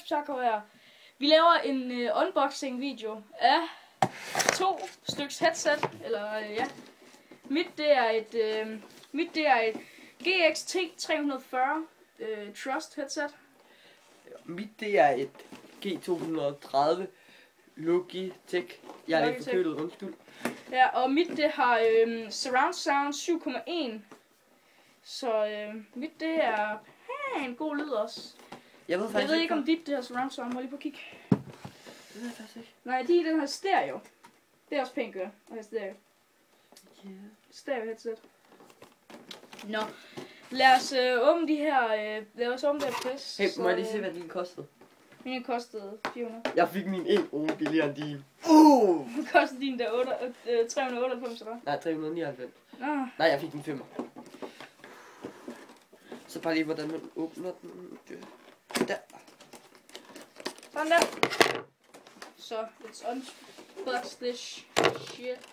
Pizarro her. Vi laver en unboxing video af 2 styks headset, eller ja. Mit det er et GXT 340 Trust headset. Mit det er et G230 Logitech. Jeg er lidt forkølet, undskyld. Ja, og mit det har surround sound 7,1. Så mit det er en god lyd også. Jeg ved ikke om dit det har surround sound. Må lige på kig. Det ved jeg faktisk ikke. Nej, den har stereo. Det er også pænt gør at have stereo. Yeah. Stereo headset. Nå. Lad os åbne de her. Lad os åbne det her pris. Hey, må jeg lige se hvad din kostede? Min kostede 400. Jeg fik min 1 euro billigere end din. Kostede din der 398 eller? Nej, 399. Nå. Nej, jeg fik den 5'er. Så bare lige hvordan man åbner den. Der. Sådan der. Så let's unbox this shit.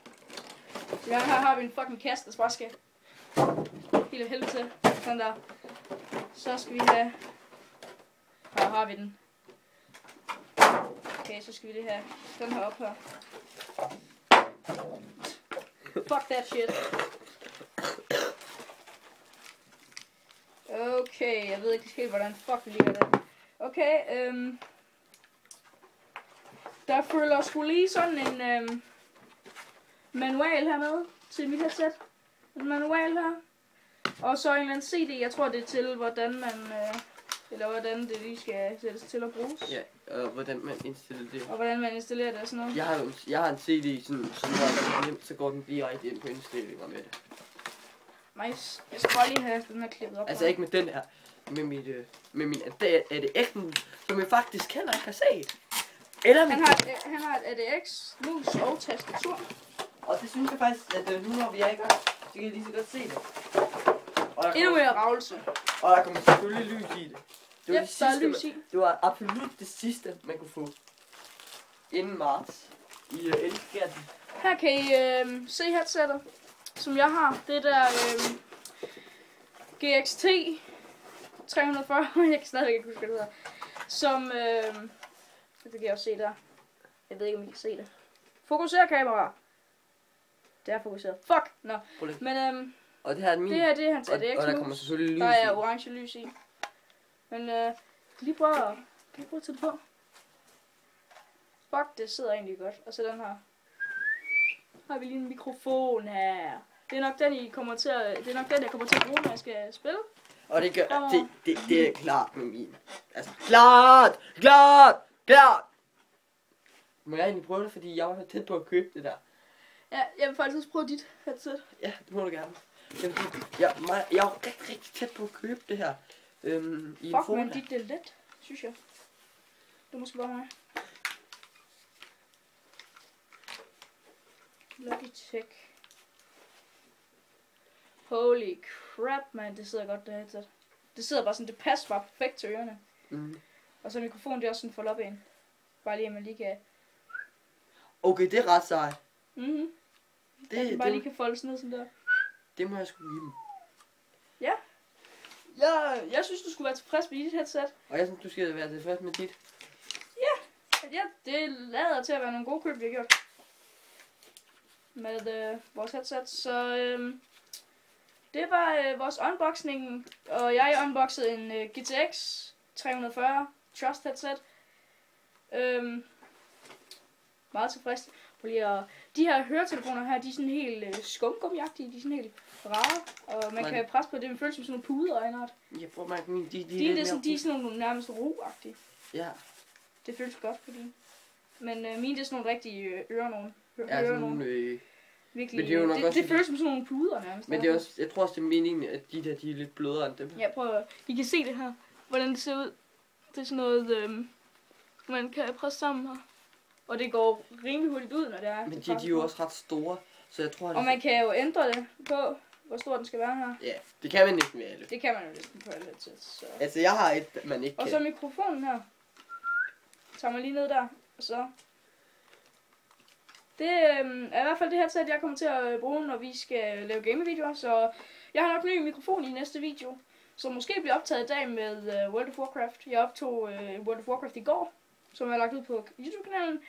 Ja, her har vi en fucking kasse, der bare skal helt af helvede til. Sådan der. Så skal vi have. Her har vi den. Okay, så skal vi det her. Den her op her. Fuck that shit. Okay, jeg ved ikke helt hvordan fuck vi ligger det. Okay, der følger sgu lige sådan en manual her med til mit headset. En manual her. Og så en eller anden CD, jeg tror det er til hvordan man eller hvordan det lige skal sættes til at bruges. Ja, og hvordan man installerer det. Og hvordan man installerer det og sådan noget. Jeg har en CD, som er nemt, så går den direkte ind på indstillinger med det. Nice. Jeg skal bare lige have den her klippet op. Altså ikke med den her, med min ADX'en, som jeg faktisk heller ikke har set. Eller han har et ADX, mus og tastatur. Og det synes jeg faktisk, at nu når vi er i gang, så kan jeg lige så godt se det. Endnu mere ravelse. Og der kommer selvfølgelig lys i det. Det var, Yep, der er lys i. Det var absolut det sidste, man kunne få inden marts. I elsker den. Her kan I se headsetet, som jeg har. Det der GXT 340. Jeg kan stadig ikke huske, hvad det hedder. Som, det kan jeg også se der. Jeg ved ikke, om I kan se det. Fokuser kamera. Det er fokuseret. Fuck! Nå. Men og det her er min. Det er hans ADX og der kommer selvfølgelig lys der er i. orange lys i. Men lige prøv at tage det på. Fuck, det sidder egentlig godt. Og så den her. Har vi lige en mikrofon her. Det er nok den, jeg kommer til at bruge, når jeg skal spille. Og det gør, det er klart med min. Altså, klart! Må jeg egentlig prøve det, fordi jeg var så tæt på at købe det der. Ja, jeg vil faktisk også prøve dit headset. Ja, det må du gerne. Jeg var rigtig tæt på at købe det her. Fuck, men dit det er let, synes jeg. Det er måske bare mig. Logitech. Holy crap, man, det sidder godt det headset. Det sidder bare sådan, det passer bare perfekt til ørerne. Og så mikrofonen, det er også sådan foldet op en. Bare lige, at man lige kan. Okay, det er ret sejt. Det bare lige kan foldes ned sådan der. Det må jeg sgu give dem. Ja. Jeg synes, du skulle være tilfreds med dit headset. Og jeg synes, du skal være tilfreds med dit. Ja, det lader til at være nogle gode køb, vi har gjort. Med vores headset. Så det var vores unboxing. Og jeg unboxede en GTX 340 Trust headset. Meget tilfreds. De her høretelefoner her, de er sådan helt skumgummiagtige. De er sådan helt rare. Og man kan presse på det, man føler som sådan nogle puder og andet. Jeg prøver at mærke de er sådan nogle nærmest roagtige. Ja. Det føles godt for dine. Men mine det er sådan nogle rigtige ører virkelig. Men det føles som sådan nogle puder nærmest. Men det er også, jeg tror også det er meningen, at de er lidt blødere end dem. Ja, prøv at, I kan se det her, hvordan det ser ud. Det er sådan noget, man kan presse sammen her. Og det går rimelig hurtigt ud, når det er. Men de er jo også ret store, så jeg tror. Og man kan jo ændre det på, hvor stor den skal være her. Ja, det kan man næsten med alle. Det kan man jo næsten på alle til. Så. Altså jeg har et, man ikke kan. Og så mikrofonen her. Tager man lige ned der, og så. Det er i hvert fald det headset, jeg kommer til at bruge, når vi skal lave gamevideoer. Så jeg har nok ny mikrofon i næste video. som måske bliver optaget i dag med World of Warcraft. Jeg optog World of Warcraft i går, som er lagt ud på YouTube-kanalen.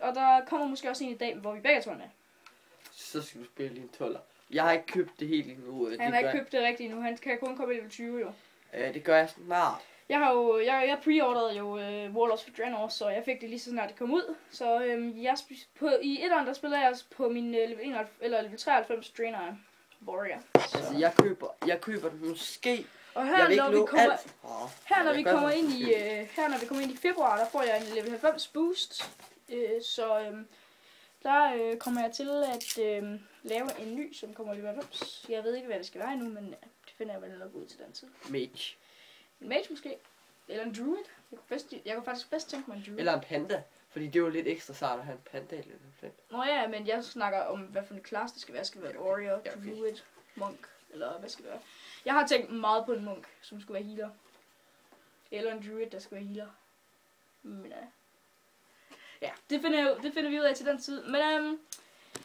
Og der kommer måske også en i dag, hvor vi begge to er med. Så skal du spille en 12'er. Jeg har ikke købt det helt endnu. Han har ikke købt det rigtigt endnu. Han kan kun komme i level 20 jo. Det gør jeg snart. Jeg pre-orderede jo Warlords of Draenor, så jeg fik det lige så snart det kom ud. Så i etteren der spiller jeg på min level 93 Draenor Warrior. Så. Altså jeg køber den måske. Og her når vi kommer ind i februar, der får jeg en level 90 boost. Der kommer jeg til at lave en ny, som kommer i level 90. Jeg ved ikke hvad det skal være endnu, men det finder jeg vel nok ud til den tid. Mage. En mage måske. Eller en druid. Jeg kunne faktisk bedst tænke mig en druid. Eller en panda. Fordi det er jo lidt ekstra sart at have en panda i level 5. Nå ja, men jeg snakker om, hvad for en klasse det skal være. Skal det være et warrior, druid, monk, eller hvad skal det være? Jeg har tænkt meget på en monk, som skulle være healer. Eller en druid, der skal være healer. Men ja, det finder vi ud af til den tid. Men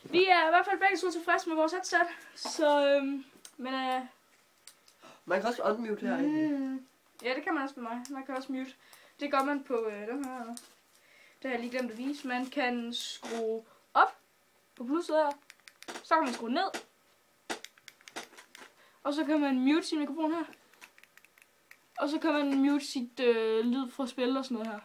vi er i hvert fald begge så tilfredse med vores headset. Så man kan også unmute her. Ja, det kan man også med mig. Man kan også mute. Det gør man på den her. Det har jeg lige glemt at vise. Man kan skrue op på plusset her. Så kan man skrue ned. Og så kan man mute sin mikrofon her. Og så kan man mute sit lyd fra spil og sådan noget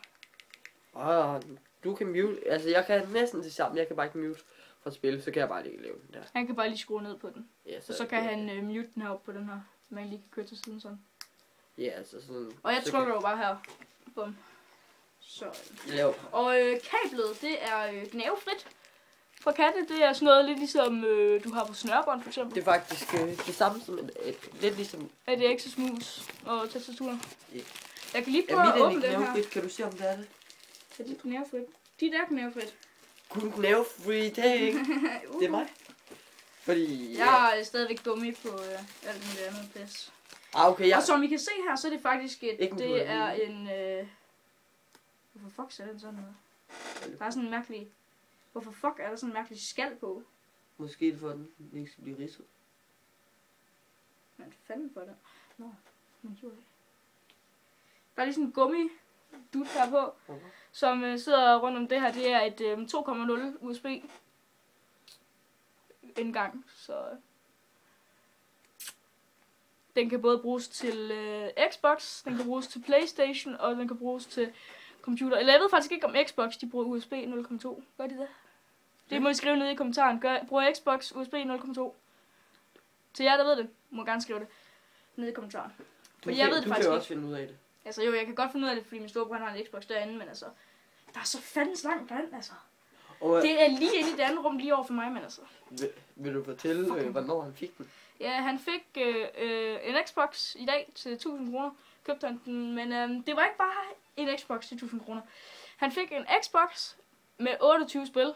her. Du kan mute. Altså jeg kan næsten det samme. Jeg kan bare ikke mute fra spil. Så kan jeg bare lige lave den der. Han kan bare lige skrue ned på den. Ja, så kan han mute den heroppe på den her. Man lige kan køre til siden sådan. Ja, altså sådan. Og jeg trykker jo bare her. Bum. Så. Og kablet, det er gnavefrit fra katte. Det er sådan noget lidt ligesom du har på snørebånd for eksempel. Det er faktisk det samme som lidt ligesom. Er det Exos mus og tastatur? Ja. Jeg kan lige prøve at åbne den her. Kan du se om det er det? Er det gnavefrit? De der gnavefrit. Kun gnavefrit, det er ikke. Det er mig. Fordi jeg er stadigvæk dumme på alt muligt andet pis. Okay, og som I kan se her, så er det faktisk det er en hvorfor fuck er den sådan noget? Der er sådan en mærkelig. Hvorfor fuck er der sådan en mærkelig skal på? Måske det for den ikke skal blive ridset. Man fanden på det. Nå, men jo ikke. Der er lige sådan en gummi dut her på, som sidder rundt om det her. Det er et 2.0 USB indgang, så den kan både bruges til Xbox, den kan bruges til PlayStation, og den kan bruges til computer. Eller jeg ved faktisk ikke om Xbox, de bruger USB 0.2. Gør de det? Det må I skrive ned i kommentaren. Bruger Xbox USB 0.2? Til jer, der ved det, må gerne skrive det ned i kommentaren. Fordi jeg ved det faktisk ikke. Du kan også finde ud af det. Altså jo, jeg kan godt finde ud af det, fordi min storebror har en Xbox derinde, men altså, der er så fandens langt derinde, altså. Det er lige inde i det andet rum, lige over for mig, men altså. Vil du fortælle, hvornår han fik den? Ja, han fik en Xbox i dag til 1000 kroner. Købte han den, men det var ikke bare en Xbox til 1000 kroner. Han fik en Xbox med 28 spil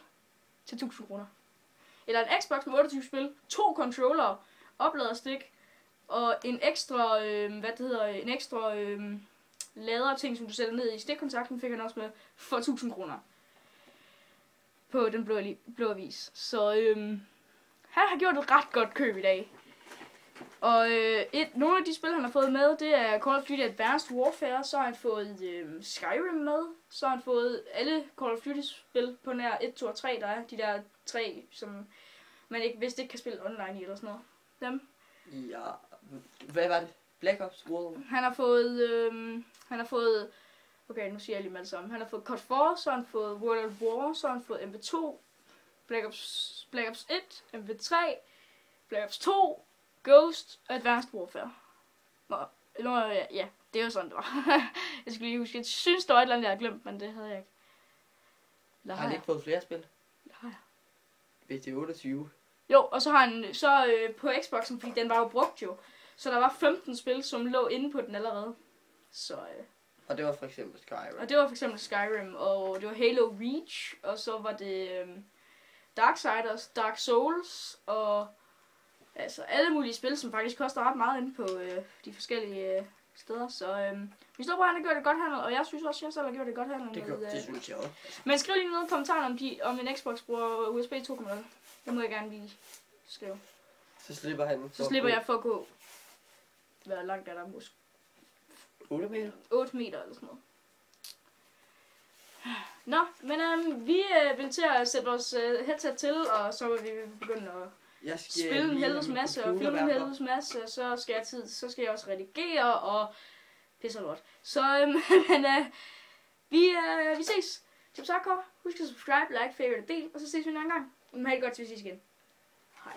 til 1000 kroner. Eller en Xbox med 28 spil, 2 controller, opladerstik og en ekstra, en ekstra laderting, som du sætter ned i stikkontakten, fik han også med for 1000 kroner. På den blå avis. Så han har gjort et ret godt køb i dag. Og nogle af de spil, han har fået med, det er Call of Duty Advanced Warfare. Så har han fået Skyrim med. Så har han fået alle Call of Duty-spil på nær 1, 2 og 3. Der er de der 3, som man ikke vidste ikke kan spille online i eller sådan noget. Dem. Ja, hvad var det? Black Ops World? Han har fået, okay, nu siger jeg lige med det samme. Han har fået COD 4, så har han fået World of War, så har han fået MV2, Black Ops 1, MV3, Black Ops 2, Ghost og Advanced Warfare. Ja, det er jo sådan, det var. Jeg skulle lige huske, jeg synes, der var et eller andet, jeg havde glemt, men det havde jeg ikke. Har han ikke fået flere spil? Det har jeg. Hvis det er 28. Jo, og så har han på Xboxen, fordi den var jo brugt jo. Så der var 15 spil, som lå inde på den allerede. Så, og det var for eksempel Skyrim. Og det var for eksempel Skyrim, og det var Halo Reach, og så var det Darksiders, Dark Souls, og altså alle mulige spil, som faktisk koster ret meget inde på de forskellige steder. Så vi står på, at han har gjort det godt handel, og jeg synes også, at jeg selv har gjort det godt handel. Det synes jeg også. Men skriv lige ned i kommentaren, om en Xbox bruger USB 2.0. Det må jeg gerne lige skrive. Så slipper han. Så slipper jeg for at gå Hvor langt er der måske? 8 meter. 8 meter eller sådan noget. Nå, men vi vil til at sætte vores headset til, og så vil vi begynde at Jeg skal spille en lige helvedes have min masse, og computer filme en værd for. helvedes masse, så skal jeg også redigere, og pisse og lort. Så, men vi ses. Til Husk at subscribe, like, favorite og del, og så ses vi en anden gang. Men ha' det godt, til vi ses igen. Hej.